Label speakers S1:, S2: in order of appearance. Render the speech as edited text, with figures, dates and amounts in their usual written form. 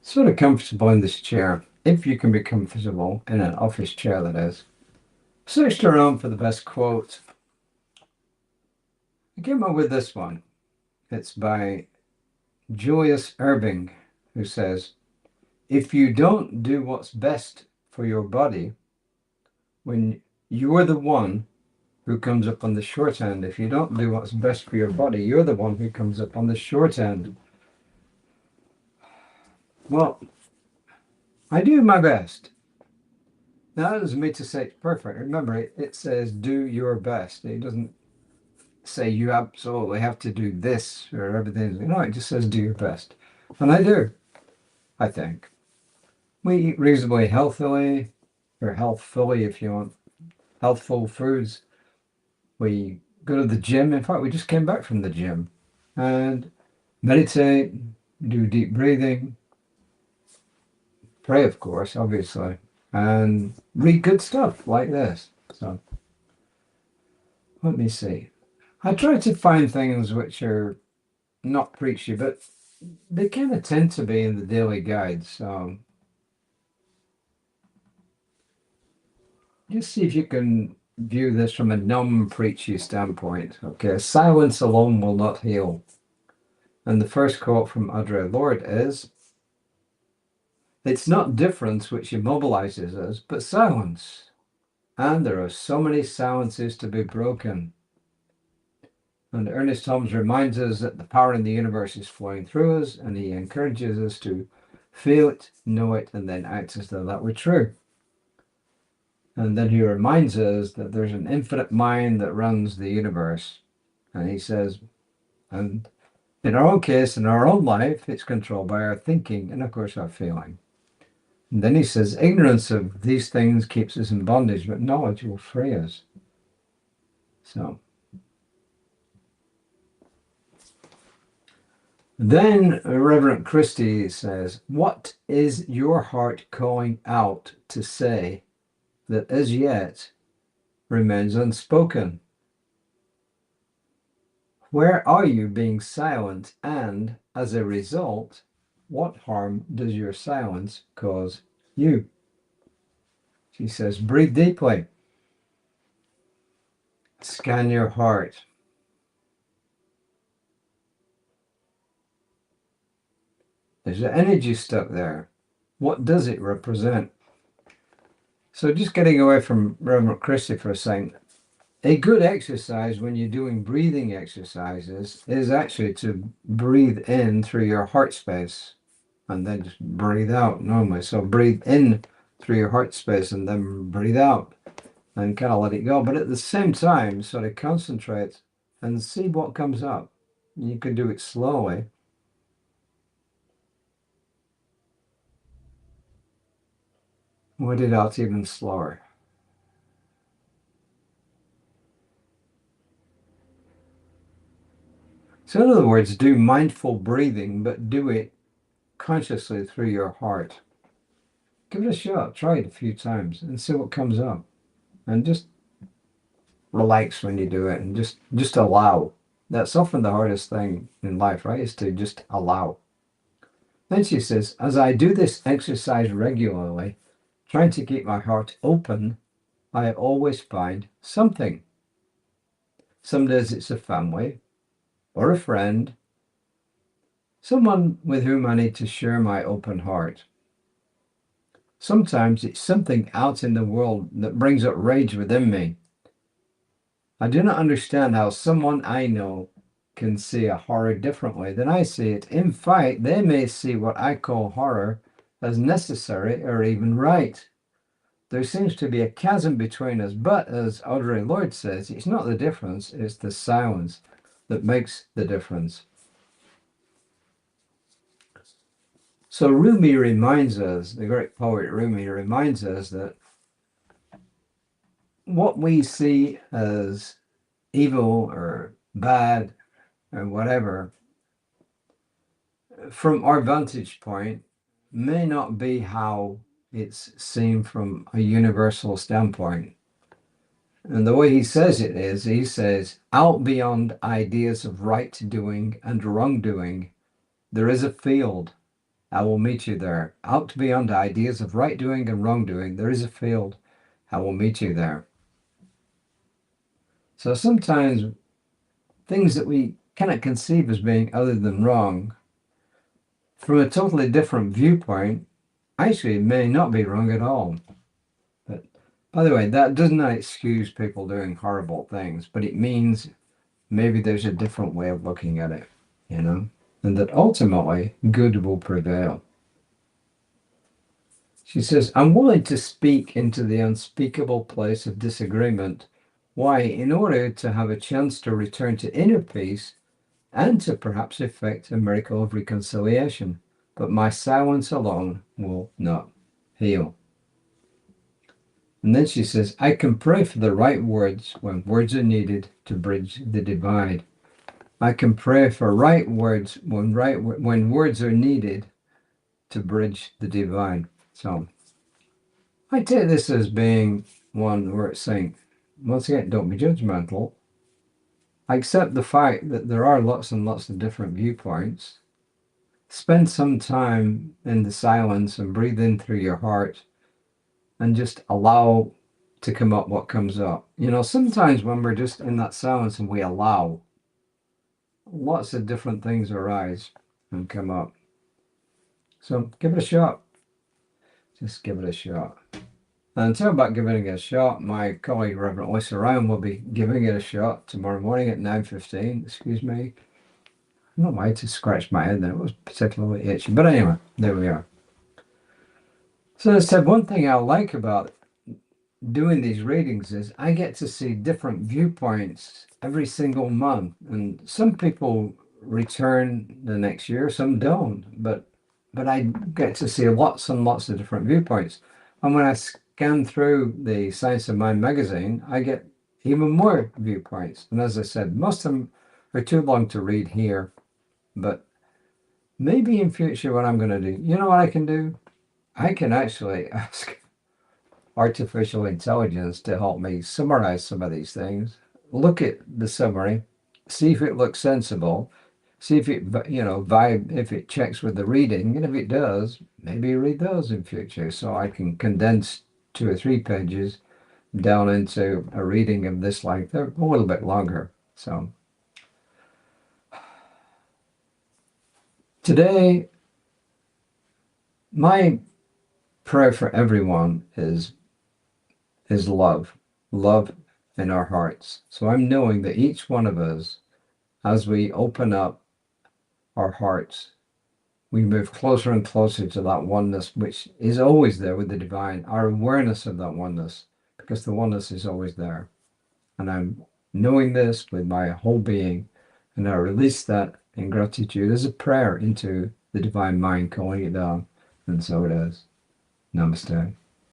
S1: Sort of comfortable in this chair, if you can be comfortable in an office chair, that is. Searched around for the best quote. I came up with this one. It's by Julius Erving, who says, if you don't do what's best for your body, when you're the one who comes up on the short end. If you don't do what's best for your body, you're the one who comes up on the short end. Well, I do my best. Now, that doesn't mean to say it's perfect. Remember, it says do your best. It doesn't say you absolutely have to do this or everything. No, it just says do your best. And I do, I think. We eat reasonably healthily, or healthfully if you want, healthful foods. We go to the gym. In fact, we just came back from the gym and meditate, do deep breathing, pray, of course, obviously, and read good stuff like this. So let me see. I try to find things which are not preachy, but they kind of tend to be in the daily guides. So just see if you can view this from a non-preachy standpoint. Okay, silence alone will not heal. And the first quote from Audre Lorde is, it's not difference which immobilizes us, but silence. And there are so many silences to be broken. And Ernest Holmes reminds us that the power in the universe is flowing through us, and he encourages us to feel it, know it, and then act as though that were true. And then he reminds us that there's an infinite mind that runs the universe. And he says, and in our own case, in our own life, it's controlled by our thinking and, of course, our feeling. And then he says, ignorance of these things keeps us in bondage, but knowledge will free us. So then Reverend Christie says, what is your heart calling out to say that as yet remains unspoken? Where are you being silent? And as a result, what harm does your silence cause you? She says, breathe deeply. Scan your heart. There's an energy stuck there. What does it represent? So just getting away from Reverend Christie for a second, a good exercise when you're doing breathing exercises is actually to breathe in through your heart space and then just breathe out normally. So breathe in through your heart space and then breathe out and kind of let it go. But at the same time, sort of concentrate and see what comes up. You can do it slowly. Let it out even slower. So in other words, do mindful breathing, but do it consciously through your heart. Give it a shot. Try it a few times and see what comes up. And just relax when you do it and just allow. That's often the hardest thing in life, right? Is to just allow. Then she says, as I do this exercise regularly, trying to keep my heart open, I always find something. Some days it's a family or a friend, someone with whom I need to share my open heart. Sometimes it's something out in the world that brings up rage within me. I do not understand how someone I know can see a horror differently than I see it. In fact, they may see what I call horror as necessary or even right. There seems to be a chasm between us, but as Audre Lorde says, it's not the difference, it's the silence that makes the difference. So Rumi reminds us, the great poet Rumi reminds us that what we see as evil or bad or whatever, from our vantage point, may not be how it's seen from a universal standpoint. And the way he says it is, he says, out beyond ideas of right doing and wrongdoing, there is a field, I will meet you there. Out beyond ideas of right doing and wrongdoing, there is a field. I will meet you there. So sometimes things that we cannot conceive as being other than wrong, from a totally different viewpoint, actually may not be wrong at all. But by the way, that does not excuse people doing horrible things, but it means maybe there's a different way of looking at it, and that ultimately good will prevail. She says, I'm willing to speak into the unspeakable place of disagreement. Why? In order to have a chance to return to inner peace and to perhaps effect a miracle of reconciliation. But my silence alone will not heal. And then she says, I can pray for the right words when words are needed to bridge the divide. I can pray for right words when words are needed to bridge the divide. So I take this as being one where it's saying, once again, don't be judgmental. I accept the fact that there are lots and lots of different viewpoints. Spend some time in the silence and breathe in through your heart and just allow to come up what comes up. Sometimes when we're just in that silence and we allow, lots of different things arise and come up. So give it a shot. Just give it a shot. And talking about giving it a shot, my colleague Reverend Lisa Ryan will be giving it a shot tomorrow morning at 9:15. Excuse me. I don't know why to scratch my head there. It was particularly itchy. But anyway, there we are. So as I said, one thing I like about doing these readings is I get to see different viewpoints every single month. And some people return the next year, some don't. But I get to see lots and lots of different viewpoints. And when I scan through the Science of Mind magazine, I get even more viewpoints. And as I said, most of them are too long to read here. But maybe in future what I'm going to do, you know what I can do? I can actually ask artificial intelligence to help me summarize some of these things. Look at the summary, see if it looks sensible, see if it, if it checks with the reading, and if it does, maybe read those in future so I can condense 2 or 3 pages down into a reading of this length, a little bit longer. So today, my prayer for everyone is love in our hearts. So I'm knowing that each one of us, as we open up our hearts, we move closer and closer to that oneness, which is always there with the divine, our awareness of that oneness, because the oneness is always there. And I'm knowing this with my whole being, and I release that in gratitude as a prayer into the divine mind, calling it down. And so it is. Namaste.